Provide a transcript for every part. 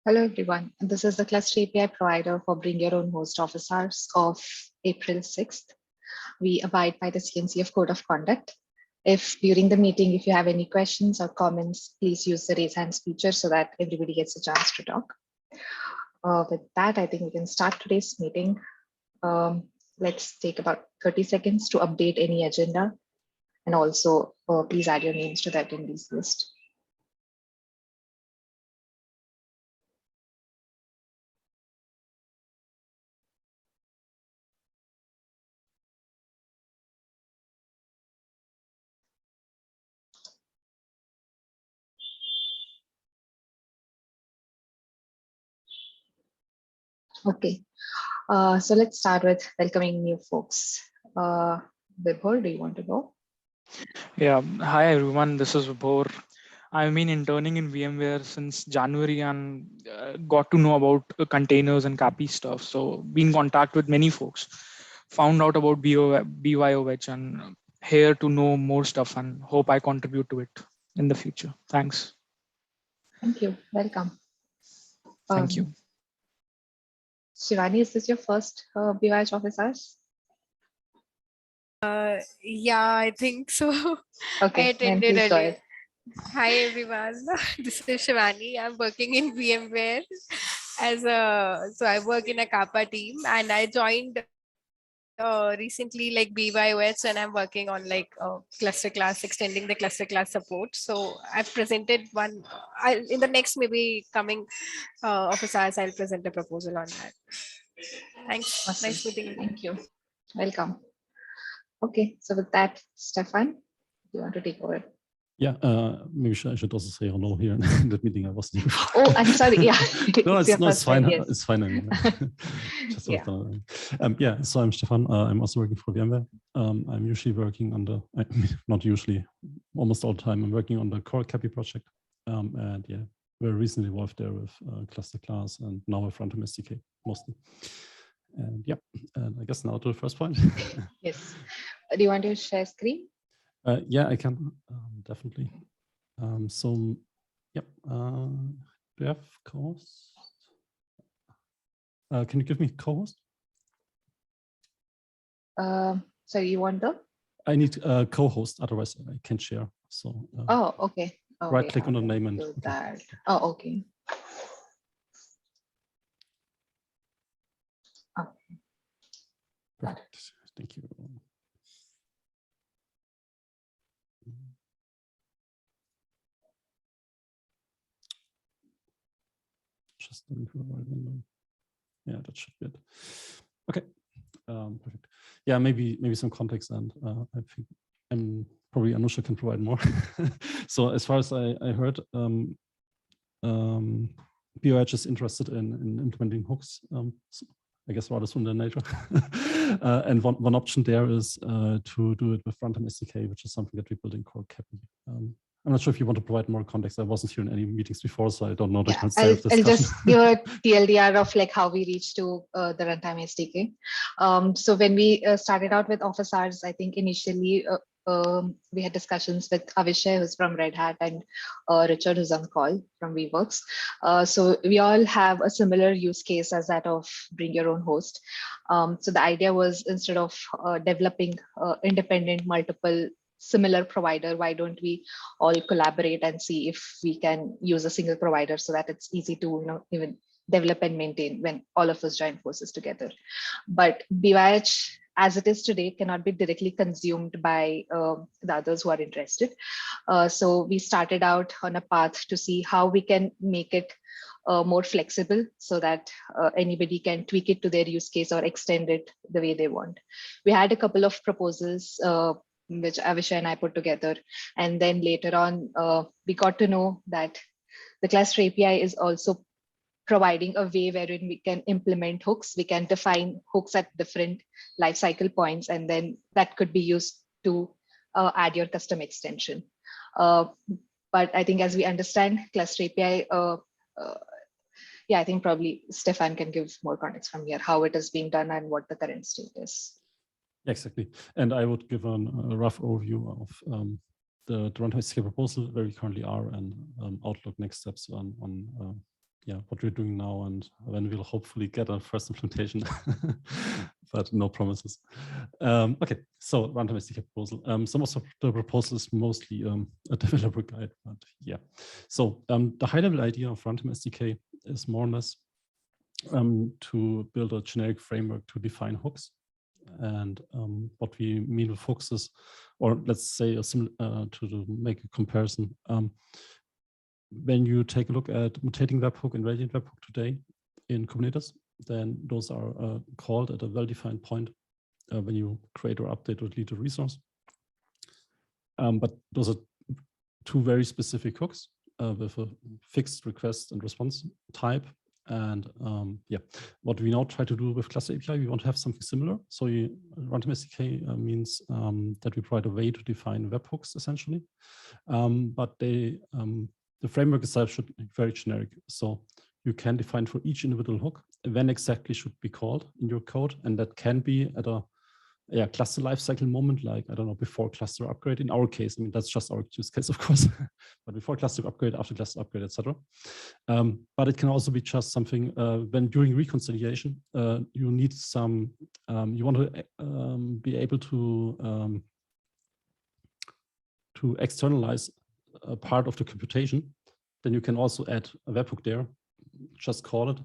Hello, everyone. This is the Cluster API provider for Bring Your Own Host office hours of April 6th. We abide by the CNCF Code of Conduct. If during the meeting, if you have any questions or comments, please use the raise hands feature so that everybody gets a chance to talk. With that, I think we can start today's meeting. Let's take about 30 seconds to update any agenda. And also, please add your names to the attendees list. Okay, so let's start with welcoming new folks. Vibhor, do you want to go? Yeah, hi everyone, this is Vibhor. I've been interning in VMware since January and got to know about containers and CAPI stuff. So been in contact with many folks, found out about BYOH and here to know more stuff and hope I contribute to it in the future. Thanks. Thank you. Welcome. Thank you. Shivani, is this your first BYH office hours? Yeah, I think so. Okay, I attended please go earlier. ahead. Hi everyone, this is Shivani. I'm working in VMware so I work in a Kappa team and I joined recently like BYOS and I'm working on like cluster class, extending the cluster class support. So I've presented one, in the next maybe coming office hours, I'll present a proposal on that. Thanks, Awesome. nice meeting you. Thank you. Welcome. Okay, so with that, Stefan, you want to take over? Yeah, maybe I should also say hello here in that meeting. I wasn't here. Oh, I'm sorry. Yeah, no, it's fine. Yes. It's fine. I mean, just yeah. So I'm Stefan. I'm also working for VMware. I'm usually working on the, not usually, almost all the time. I'm working on the core CAPI project. And yeah, very recently involved there with cluster class and now with runtime SDK mostly. And yeah, and I guess now to the first point. Yes. Do you want to share screen? Yeah, I can definitely. So, yep. Do you have co-host? Can you give me co-host? So you want the? I need co-host, otherwise I can't share. So. Oh, okay. Right click on the name and. Do that. Oh, okay. Okay. Perfect. Thank you. Just yeah, that should be it. Okay, perfect. Yeah, maybe some context, and I think probably Anusha can provide more. So as far as I heard, BOH is interested in implementing hooks. So I guess rather sooner than later. And one option there is to do it with runtime SDK, which is something that we build in core CAPI. I'm not sure if you want to provide more context. I wasn't here in any meetings before, so I don't know the concept of this. I'll just give a TLDR of like how we reached to the runtime SDK. So when we started out with office hours, I think initially we had discussions with Avishai, who's from Red Hat, and Richard, who's on call from VWorks. So we all have a similar use case as that of bring your own host. So the idea was instead of developing independent multiple similar provider, why don't we all collaborate and see if we can use a single provider so that it's easy to even develop and maintain when all of us join forces together. But BYH as it is today cannot be directly consumed by the others who are interested. So we started out on a path to see how we can make it more flexible so that anybody can tweak it to their use case or extend it the way they want. We had a couple of proposals which Avishai and I put together. And then later on, we got to know that the cluster API is also providing a way wherein we can implement hooks. We can define hooks at different lifecycle points, and then that could be used to add your custom extension. But I think as we understand cluster API, yeah, I think probably Stefan can give more context from here, how it is being done and what the current state is. Exactly. And I would give a rough overview of the runtime SDK proposal, where we currently are, and outlook next steps on yeah, what we're doing now and when we'll hopefully get a first implementation, but no promises. Okay, so runtime SDK proposal. Some of the proposal is mostly a developer guide, but yeah. So the high-level idea of runtime SDK is more or less to build a generic framework to define hooks. And what we mean with hooks is, or let's say to make a comparison, when you take a look at mutating webhook and radiant webhook today in Kubernetes, then those are called at a well-defined point when you create or update or delete a resource. But those are two very specific hooks with a fixed request and response type. And yeah, what we now try to do with Cluster API, we want to have something similar. So runtime SDK means that we provide a way to define webhooks essentially, but the framework itself should be very generic. So you can define for each individual hook when exactly should be called in your code. And that can be at a cluster lifecycle moment, like, I don't know, before cluster upgrade. In our case, I mean, that's just our use case, of course, but before cluster upgrade, after cluster upgrade, etc. But it can also be just something when during reconciliation, you need some, you want to be able to externalize a part of the computation, then you can also add a webhook there, just call it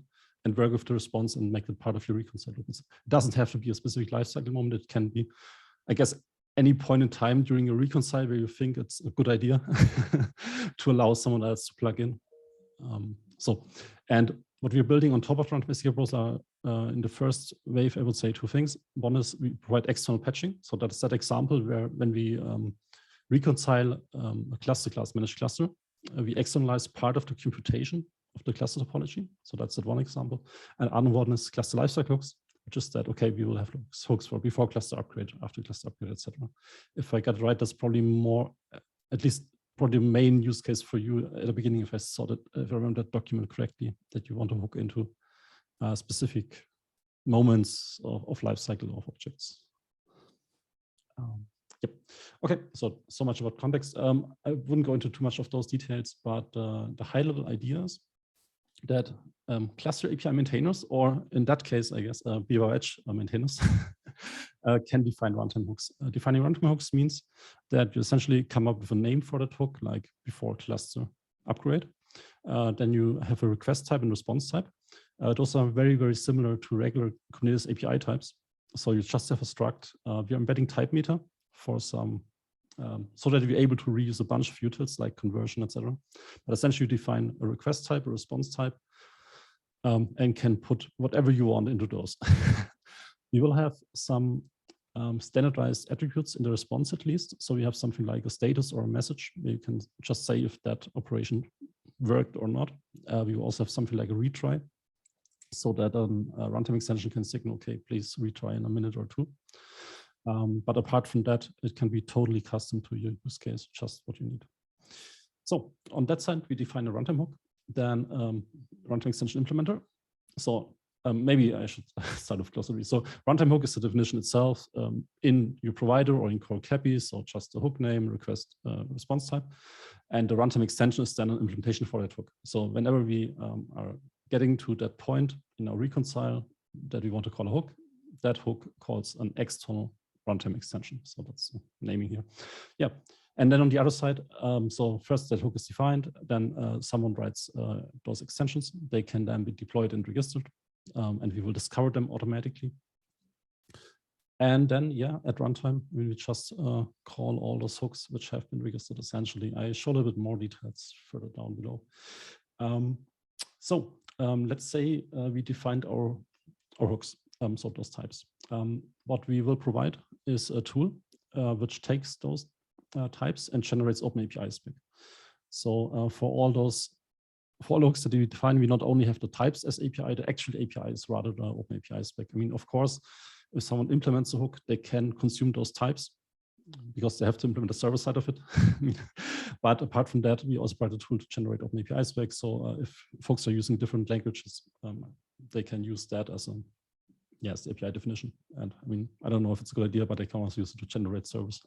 and work with the response and make it part of your reconcile loop. It doesn't have to be a specific lifecycle moment. It can be, I guess, any point in time during a reconcile where you think it's a good idea to allow someone else to plug in. And what we're building on top of runtime SDK proposal are in the first wave, I would say two things. One is we provide external patching. So that's that example where when we reconcile a cluster class, managed cluster, we externalize part of the computation of the cluster topology. So that's that one example. And another one is cluster lifecycle hooks, which is that, okay, we will have hooks for before cluster upgrade, after cluster upgrade, etc. If I got it right, that's probably more, at least probably the main use case for you at the beginning, if I remember that document correctly, that you want to hook into specific moments of lifecycle of objects. Yep. Okay, so much about context. I wouldn't go into too much of those details, but the high-level ideas that cluster API maintainers, or in that case, I guess, BOH maintainers, can define runtime hooks. Defining runtime hooks means that you essentially come up with a name for that hook, like before cluster upgrade. Then you have a request type and response type. Those are very, very similar to regular Kubernetes API types. So you just have a struct. We're embedding type meter for some, so that we're able to reuse a bunch of utils like conversion, etc. But essentially you define a request type, a response type, and can put whatever you want into those. You will have some standardized attributes in the response at least. So we have something like a status or a message where you can just say if that operation worked or not. We will also have something like a retry, so that a runtime extension can signal, okay, please retry in a minute or two. But apart from that, it can be totally custom to your use case, just what you need. So on that side, we define a runtime hook, then runtime extension implementer. So maybe I should start with glossary. So runtime hook is the definition itself in your provider or in core CAPI. So just a hook name, request, response type. And the runtime extension is then an implementation for that hook. So whenever we are getting to that point in our reconcile that we want to call a hook, that hook calls an external runtime extension. So that's naming here. Yeah. And then on the other side, so first that hook is defined, then someone writes those extensions. They can then be deployed and registered, and we will discover them automatically. And then, yeah, at runtime, we will just call all those hooks which have been registered essentially. I show a little bit more details further down below. Let's say we defined our hooks, so those types. What we will provide is a tool which takes those types and generates OpenAPI spec. So for all those hooks that we define, we not only have the types as API, the actual API is rather the OpenAPI spec. I mean, of course, if someone implements a hook, they can consume those types because they have to implement the server side of it. But apart from that, we also provide a tool to generate OpenAPI spec. So if folks are using different languages, they can use that as a yes, the API definition. And I mean, I don't know if it's a good idea, but I can also use it to generate servers.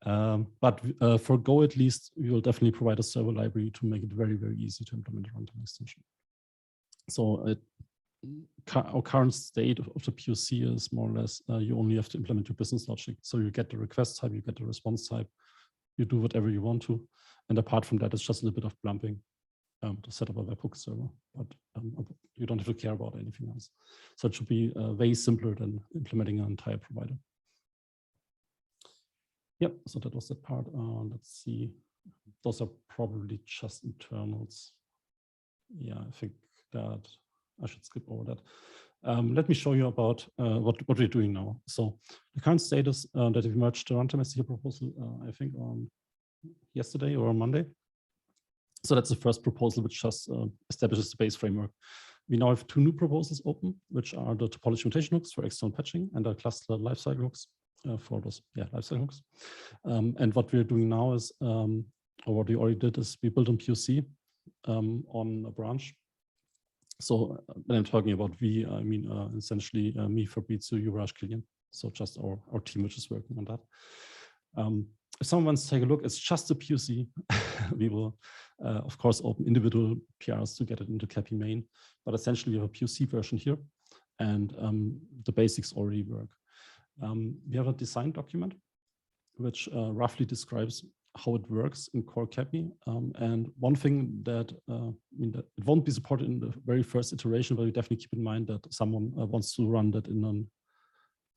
But for Go, at least, we will definitely provide a server library to make it very, very easy to implement a runtime extension. So our current state of the POC is more or less, you only have to implement your business logic. So you get the request type, you get the response type, you do whatever you want to. And apart from that, it's just a little bit of plumbing to set up a webhook server, but you don't have to care about anything else. So it should be way simpler than implementing an entire provider. Yep, so that was that part. Let's see. Those are probably just internals. Yeah, I think that I should skip over that. Let me show you about what we're doing now. So the current status that we merged the runtime SDK proposal, I think on yesterday or on Monday. So that's the first proposal, which just establishes the base framework. We now have 2 new proposals open, which are the topology mutation hooks for external patching and the cluster lifecycle hooks for those lifecycle hooks. And what we're doing now is, or what we already did is we built a POC on a branch. So when I'm talking about we, I mean essentially me, Fabrizio, Yuvraj, Kilian. So just our team which is working on that. If someone wants to take a look, it's just a POC. We will, of course, open individual PRs to get it into CAPI main, but essentially we have a POC version here, and the basics already work. We have a design document, which roughly describes how it works in core CAPI. And one thing that, I mean, that it won't be supported in the very first iteration, but we definitely keep in mind that someone wants to run that in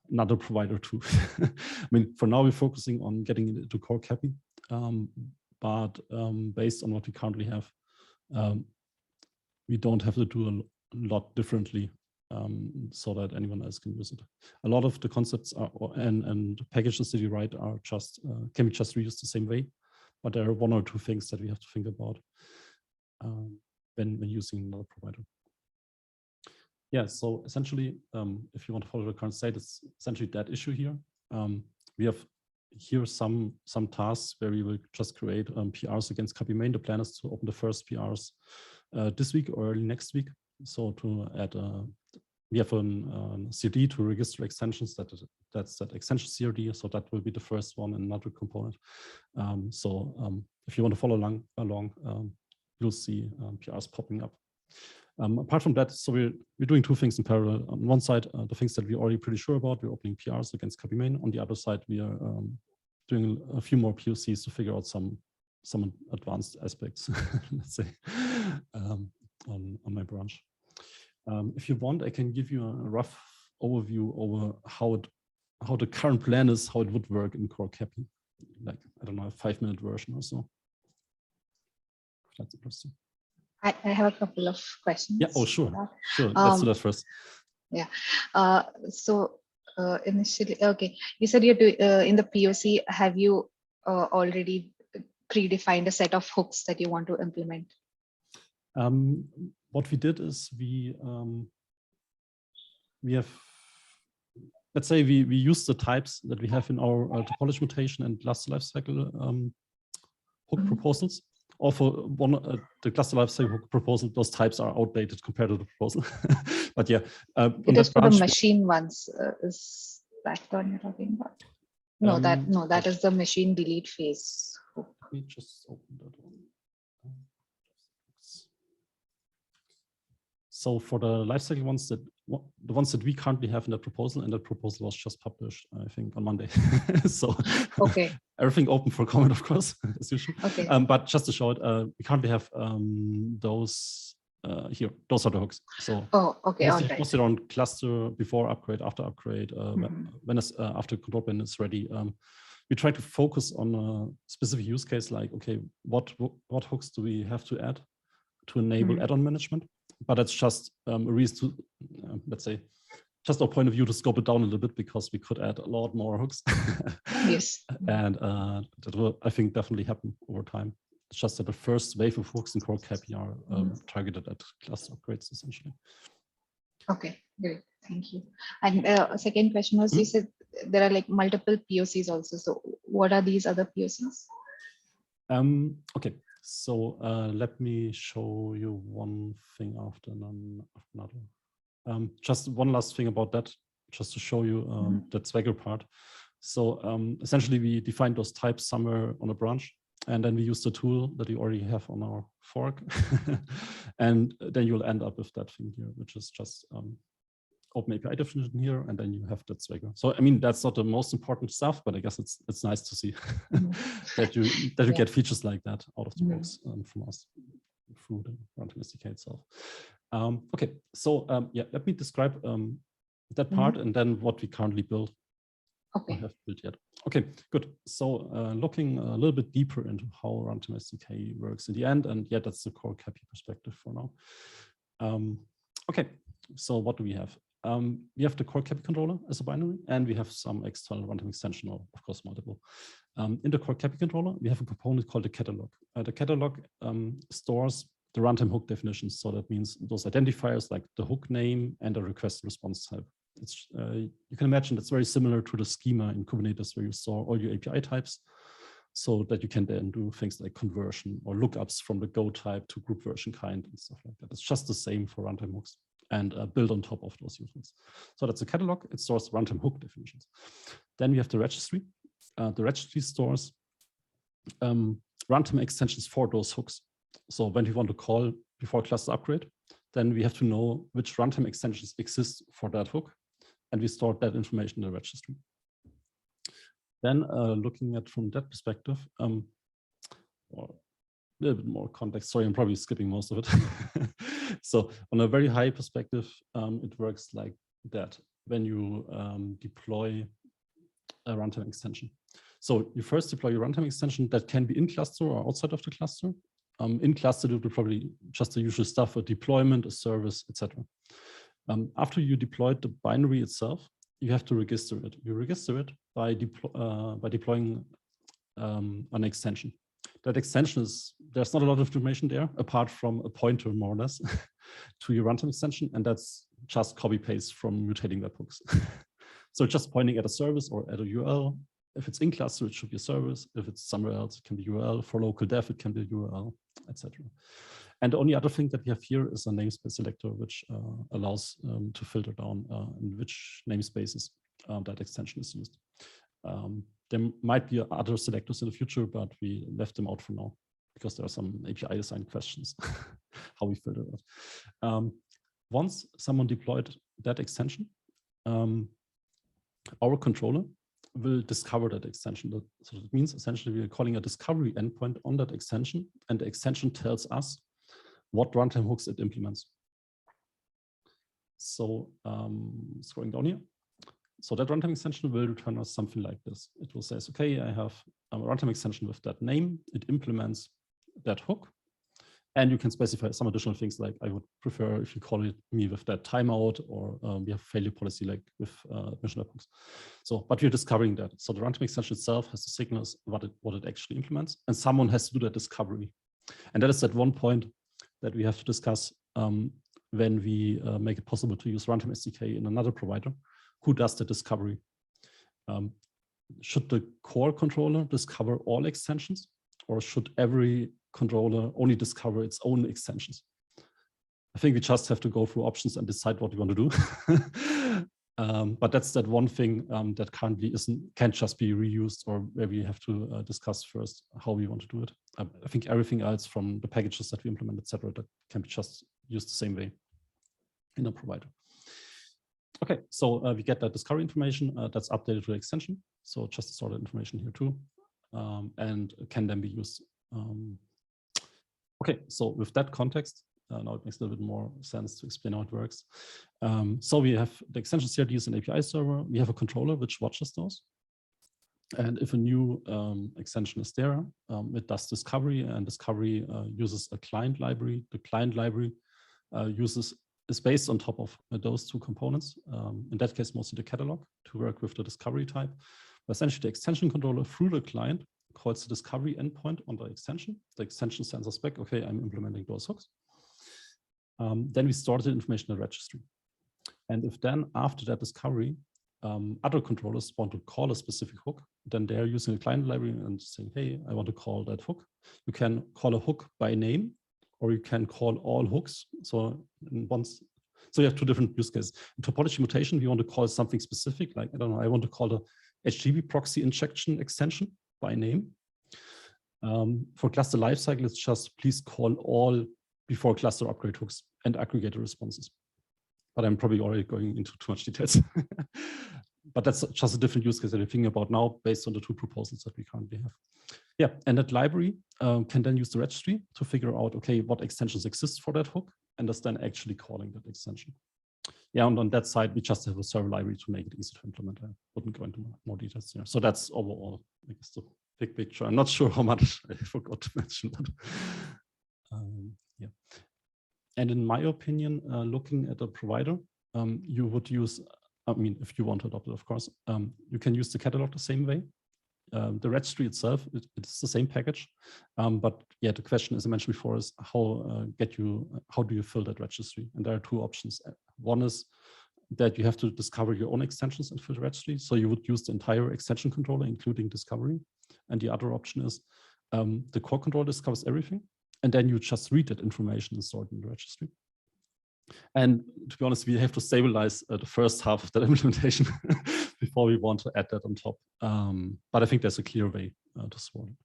another provider too. I mean, for now we're focusing on getting it into core CAPI, but based on what we currently have, we don't have to do a lot differently so that anyone else can use it. A lot of the concepts are, and packages that you write are just can be just reused the same way, but there are 1 or 2 things that we have to think about when using another provider. Yeah, so essentially, if you want to follow the current state, it's essentially that issue here. We have here some tasks where we will just create PRs against CAPI main. The plan is to open the first PRs this week or early next week. So to add, we have a CRD to register extensions. That's that extension CRD. So that will be the first one and another component. If you want to follow along, you'll see PRs popping up. Apart from that, so we're doing 2 things in parallel. On one side, the things that we're already pretty sure about, we're opening PRs against CAPI main. On the other side, we are doing a few more POCs to figure out some advanced aspects, let's say, on my branch. If you want, I can give you a rough overview over how the current plan is, how it would work in core CAPI, like, I don't know, a 5-minute version or so. If that's interesting. I have a couple of questions. Yeah, oh, sure. Sure, let's do that first. Yeah, initially, okay, you said you're in the POC, have you already predefined a set of hooks that you want to implement? What we did is we have, let's say we use the types that we have in our topology mutation and cluster lifecycle hook proposals. Or for the cluster lifecycle hook proposal, those types are outdated compared to the proposal. But yeah, it is for the machine ones. Is that the one you're talking about? No, that is the machine delete phase hook. Let me just open that one. So for the lifecycle ones, the ones that we currently have in that proposal, and that proposal was just published, I think, on Monday. So okay, everything open for comment, of course, as usual. Okay. But just to show it, we currently have those here. Those are the hooks. So okay, mostly on cluster before upgrade, after upgrade, when it's after control plane is ready. We try to focus on a specific use case, like, okay, what hooks do we have to add to enable add-on management? But that's just a reason to, let's say, just our point of view to scope it down a little bit, because we could add a lot more hooks. Yes. And that will, I think, definitely happen over time. It's just that the first wave of hooks in core CAPI are targeted at cluster upgrades, essentially. Okay, great. Thank you. And second question was, you said there are like multiple POCs also. So what are these other POCs? Okay. So let me show you one thing after another. Just one last thing about that, just to show you that Swagger part. So essentially, we define those types somewhere on a branch, and then we use the tool that we already have on our fork. And then you'll end up with that thing here, which is just open API definition here, and then you have that Swagger. So I mean, that's not the most important stuff, but I guess it's nice to see that you get features like that out of the box from us through the Runtime SDK itself. Okay, so yeah, let me describe that part and then what we currently build. Okay. Have built yet. Okay, good. So looking a little bit deeper into how Runtime SDK works in the end, and yeah, that's the core CAPI perspective for now. Okay, so what do we have? We have the core CAPI controller as a binary, and we have some external runtime extension, or of course multiple. In the core CAPI controller, we have a component called the catalog. The catalog stores the runtime hook definitions. So that means those identifiers like the hook name and the request response type. It's, you can imagine that's very similar to the schema in Kubernetes where you store all your API types so that you can then do things like conversion or lookups from the Go type to group version kind and stuff like that. It's just the same for runtime hooks and build on top of those utils. So that's a catalog. It stores runtime hook definitions. Then we have the registry. The registry stores runtime extensions for those hooks. So when we want to call before cluster upgrade, then we have to know which runtime extensions exist for that hook. And we store that information in the registry. Then looking at from that perspective, or a little bit more context, sorry, I'm probably skipping most of it. So on a very high perspective, it works like that when you deploy a runtime extension. So you first deploy your runtime extension that can be in cluster or outside of the cluster. In cluster, it will be probably just the usual stuff, a deployment, a service, etc. After you deployed the binary itself, you have to register it. You register it by deploying an extension. That extension is, there's not a lot of information there, apart from a pointer, more or less, to your runtime extension, and that's just copy-paste from mutating webhooks. So just pointing at a service or at a URL. If it's in cluster, it should be a service. If it's somewhere else, it can be URL. For local dev, it can be a URL, etc. And the only other thing that we have here is a namespace selector, which allows to filter down in which namespaces that extension is used. There might be other selectors in the future, but we left them out for now because there are some API design questions, how we filter that. Once someone deployed that extension, our controller will discover that extension. So that means essentially we are calling a discovery endpoint on that extension, and the extension tells us what runtime hooks it implements. So scrolling down here. So that runtime extension will return us something like this. It will say, okay, I have a runtime extension with that name. It implements that hook. And you can specify some additional things like I would prefer if you call it me with that timeout, or we have failure policy like with admission webhooks. So, but we're discovering that. So the runtime extension itself has to signal us what it actually implements, and someone has to do that discovery. And that is at one point that we have to discuss when we make it possible to use Runtime SDK in another provider. Who does the discovery? Should the core controller discover all extensions, or should every controller only discover its own extensions? I think we just have to go through options and decide what we want to do. But that's that one thing that currently can't just be reused, or where we have to discuss first how we want to do it. I think everything else from the packages that we implement, etc., that can be just used the same way in a provider. Okay, so we get that discovery information that's updated to the extension. So just store that information here too, and can then be used. Okay, so with that context, now it makes a little bit more sense to explain how it works. So we have the extension CRD is an API server. We have a controller which watches those. And if a new extension is there, it does discovery, and discovery uses a client library. The client library is based on top of those two components. In that case, mostly the catalog to work with the discovery type. But essentially, the extension controller through the client calls the discovery endpoint on the extension. The extension sends us back, okay, I'm implementing those hooks. Then we store the information in the registry. And if then after that discovery, other controllers want to call a specific hook, then they're using a client library and saying, hey, I want to call that hook. You can call a hook by name, or you can call all hooks. So you have two different use cases. In topology mutation, we want to call something specific, like, I don't know, I want to call the HTTP proxy injection extension by name. For cluster lifecycle, it's just please call all before cluster upgrade hooks and aggregator responses. But I'm probably already going into too much details. But that's just a different use case that we're thinking about now based on the two proposals that we currently have. Yeah, and that library can then use the registry to figure out, okay, what extensions exist for that hook, and is then actually calling that extension. Yeah, and on that side, we just have a server library to make it easy to implement. I wouldn't go into more details here. So that's overall, I guess, the big picture. I'm not sure how much I forgot to mention, but yeah. And in my opinion, looking at a provider, you would use, I mean, if you want to adopt it, of course, you can use the catalog the same way. The registry itself, it's the same package, but yeah, the question, as I mentioned before, is how do you fill that registry? And there are two options. One is that you have to discover your own extensions and fill the registry. So you would use the entire extension controller, including discovery. And the other option is the core controller discovers everything, and then you just read that information and store it in the registry. And to be honest, we have to stabilize the first half of that implementation before we want to add that on top. But I think there's a clear way to support it.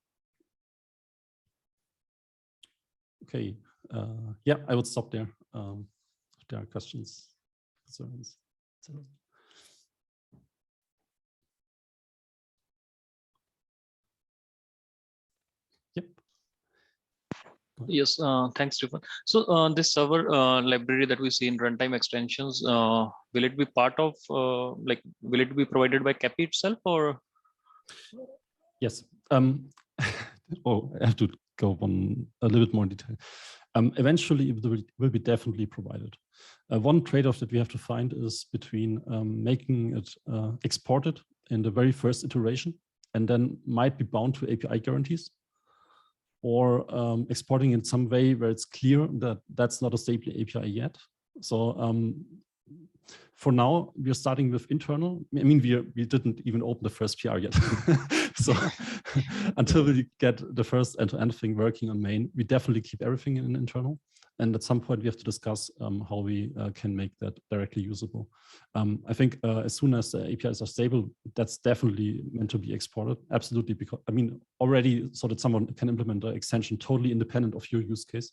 Okay, yeah, I would stop there. If there are questions, concerns, etc. Yep. Yes, thanks, Stephen. So this server library that we see in runtime extensions, will it be part of, will it be provided by CAPI itself, or? Yes. Oh, I have to go on a little bit more detail. Eventually, it will be definitely provided. One trade-off that we have to find is between making it exported in the very first iteration, and then might be bound to API guarantees, or exporting in some way where it's clear that that's not a stable API yet. So for now, we're starting with internal. I mean, we didn't even open the first PR yet. So until we get the first end-to-end thing working on main, we definitely keep everything in internal. And at some point, we have to discuss how we can make that directly usable. I think as soon as the APIs are stable, that's definitely meant to be exported. Absolutely, because I mean, already so that someone can implement the extension totally independent of your use case.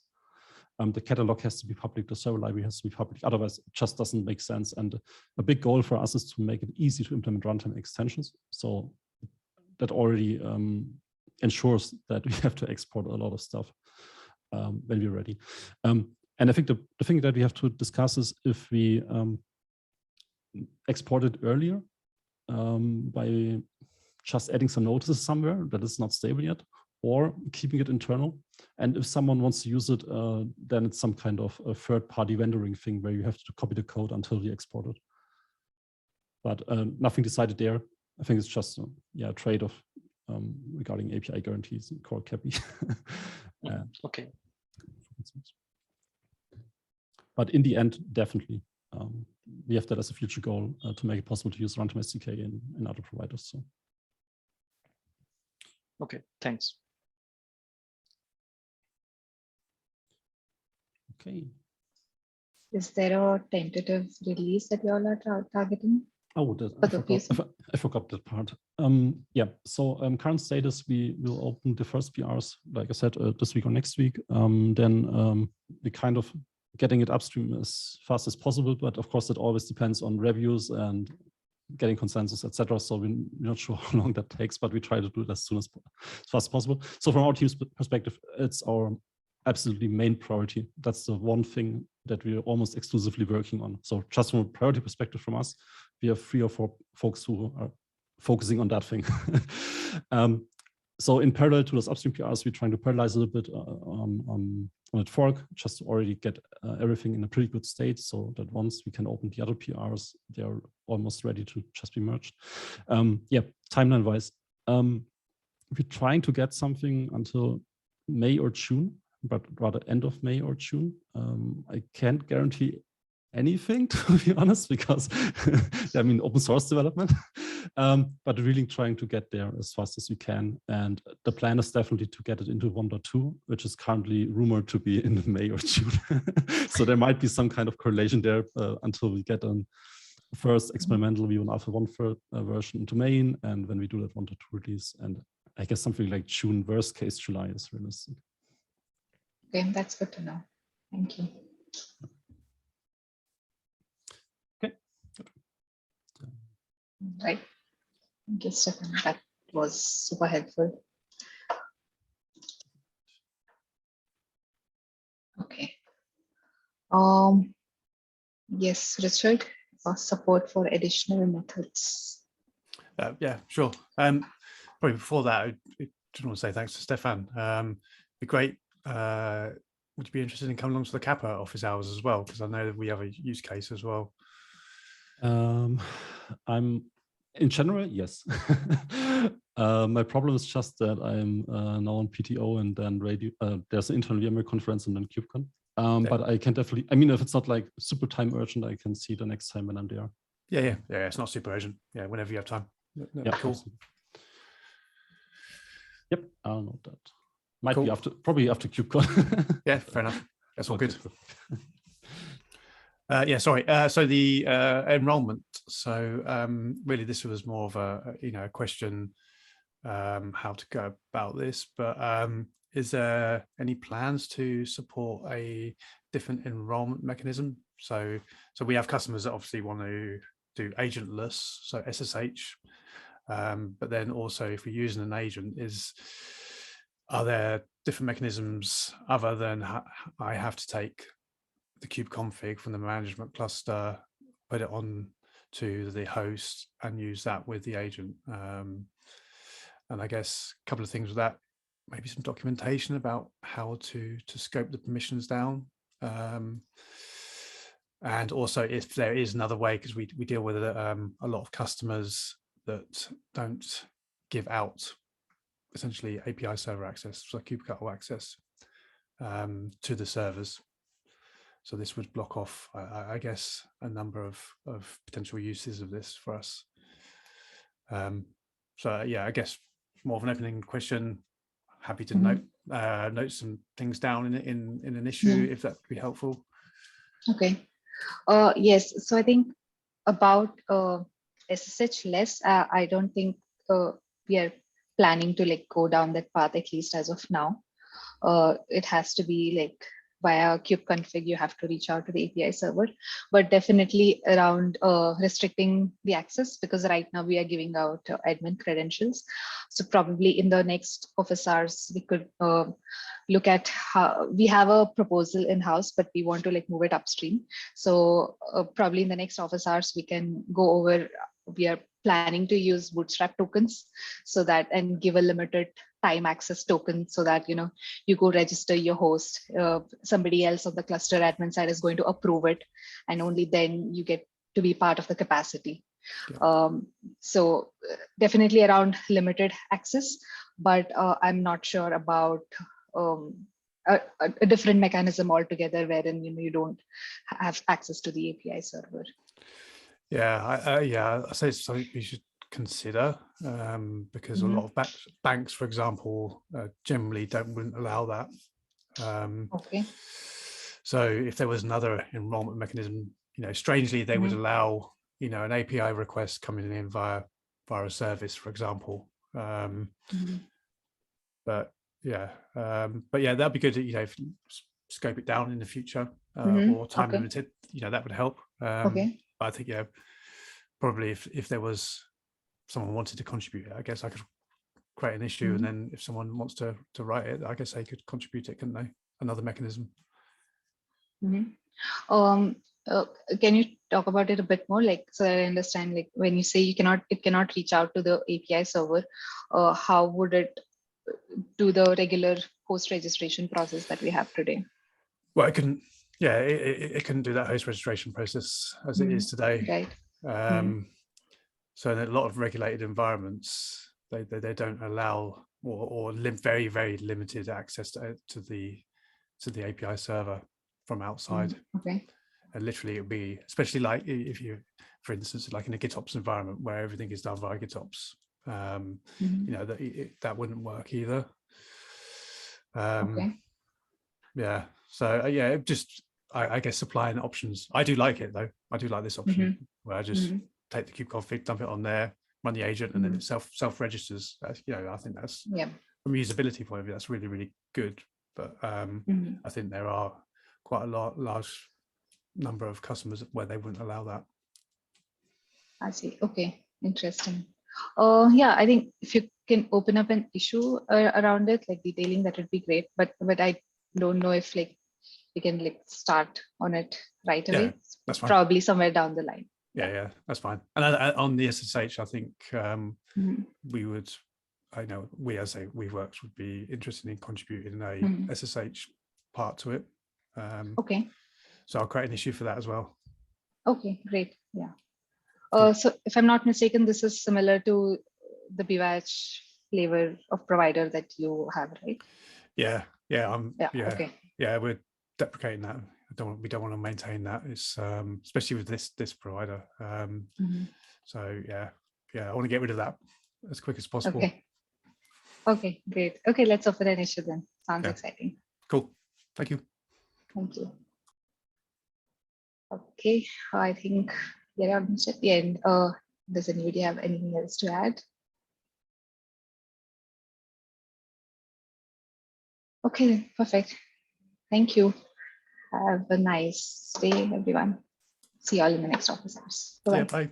The catalog has to be public, the server library has to be public, otherwise it just doesn't make sense. And a big goal for us is to make it easy to implement runtime extensions. So that already ensures that we have to export a lot of stuff when we're ready. And I think the thing that we have to discuss is if we export it earlier by just adding some notices somewhere that is not stable yet, or keeping it internal. And if someone wants to use it, then it's some kind of a third-party vendoring thing where you have to copy the code until we export it. But nothing decided there. I think it's just a trade-off regarding API guarantees and core CAPI. Okay. But in the end, definitely, we have that as a future goal to make it possible to use runtime SDK in other providers. So. Okay, thanks. Okay. Is there a tentative release that you all are targeting? Oh, I forgot that part. Yeah, so current status, we will open the first PRs, like I said, this week or next week. Then we kind of getting it upstream as fast as possible, but of course, it always depends on reviews and getting consensus, etc. So we're not sure how long that takes, but we try to do it as fast as possible. So from our team's perspective, it's our absolutely main priority. That's the one thing that we're almost exclusively working on. So just from a priority perspective from us, we have 3 or 4 folks who are focusing on that thing. So in parallel to those upstream PRs, we're trying to parallelize a little bit on that fork, just to already get everything in a pretty good state, so that once we can open the other PRs, they're almost ready to just be merged. Yeah, timeline-wise, we're trying to get something until May or June, but rather end of May or June. I can't guarantee anything, to be honest, because I mean, open source development, but really trying to get there as fast as we can. And the plan is definitely to get it into 1.2, which is currently rumored to be in May or June. So there might be some kind of correlation there until we get first experimental V1 Alpha 1 version into main, and when we do that 1.2 release, and I guess something like June, worst case July is realistic. Okay, that's good to know. Thank you. Okay. Right. Thank you, Stefan. That was super helpful. Okay. Yes, Richard, support for additional methods. Yeah, sure. Probably before that, I just want to say thanks to Stefan. Be great. Would you be interested in coming along to the Kappa office hours as well? Because I know that we have a use case as well. I'm in general, yes. My problem is just that I'm now on PTO, and then there's an internal VMware conference and then KubeCon. But I can definitely, I mean, if it's not like super time urgent, I can see the next time when I'm there. Yeah. It's not super urgent. Yeah, whenever you have time. Yeah, cool. Absolutely. Yep, I'll note that. Might Cool. be probably after KubeCon. Yeah, fair enough. That's all good. Okay. Yeah, sorry. So the enrollment. So really, this was more of a question how to go about this. But is there any plans to support a different enrollment mechanism? So we have customers that obviously want to do agentless, so SSH. But then also, if we're using an agent, are there different mechanisms other than I have to take the kube config from the management cluster, put it on to the host and use that with the agent? And I guess a couple of things with that, maybe some documentation about how to scope the permissions down. And also if there is another way, because we deal with a lot of customers that don't give out essentially API server access, so kubectl access to the servers. So this would block off, I guess, a number of potential uses of this for us. So yeah, I guess more of an opening question. Happy to note some things down in an issue if that could be helpful. Okay. Yes. So I think about SSH less. I don't think we are planning to go down that path, at least as of now. It has to be via kubeconfig, you have to reach out to the API server, but definitely around restricting the access, because right now we are giving out admin credentials. So probably in the next office hours, we could look at how we have a proposal in-house, but we want to move it upstream. So probably in the next office hours, we can go over, we are planning to use Bootstrap tokens so that, and give a limited time access token so that, you go register your host, somebody else on the cluster admin side is going to approve it, and only then you get to be part of the capacity. Yeah. So definitely around limited access, but I'm not sure about a different mechanism altogether wherein you don't have access to the API server. Yeah, I say it's something we should consider because a lot of banks, for example, generally wouldn't allow that. Okay. So if there was another enrollment mechanism, strangely they would allow an API request coming in via a service, for example. But yeah, that'd be good to if you scope it down in the future or time limited. That would help. Okay. I think probably if there was someone wanted to contribute, I guess I could create an issue, and then if someone wants to write it, I guess they could contribute it, couldn't they? Another mechanism. Can you talk about it a bit more, so that I understand, when you say it cannot reach out to the API server, how would it do the regular host registration process that we have today? Well, it couldn't. Yeah, it couldn't do that host registration process as it is today. Right. So in a lot of regulated environments, they don't allow or very, very limited access to the API server from outside. Okay. And literally it would be, especially if you, for instance, in a GitOps environment where everything is done via GitOps, that wouldn't work either. Okay. Yeah. So just I guess supplying options. I do like it though. I do like this option where I just take the kubeconfig, dump it on there, run the agent, and then it self registers. That's, you know, I think that's from a usability point of view, that's really, really good. But I think there are quite a large number of customers where they wouldn't allow that. I see. Okay, interesting. Yeah, I think if you can open up an issue around it, like detailing, that would be great. But I don't know if like we can like start on it right away. That's fine. Probably somewhere down the line. Yeah, that's fine. And on the SSH, I think we would, I know we as a Weaveworks would be interested in contributing a SSH part to it. Okay. So I'll create an issue for that as well. Okay, great. Yeah. So if I'm not mistaken, this is similar to the BYH flavor of provider that you have, right? Yeah. Okay. Yeah, we're deprecating that. We don't want to maintain that. It's especially with this provider. So yeah, I want to get rid of that as quick as possible. Okay, great. Okay, let's open an issue then. Sounds exciting. Cool. Thank you. Thank you. Okay, I think we're almost at the end. Does anybody have anything else to add? Okay, perfect. Thank you. Have a nice day, everyone. See you all in the next office hours. Bye-bye. Yeah, bye.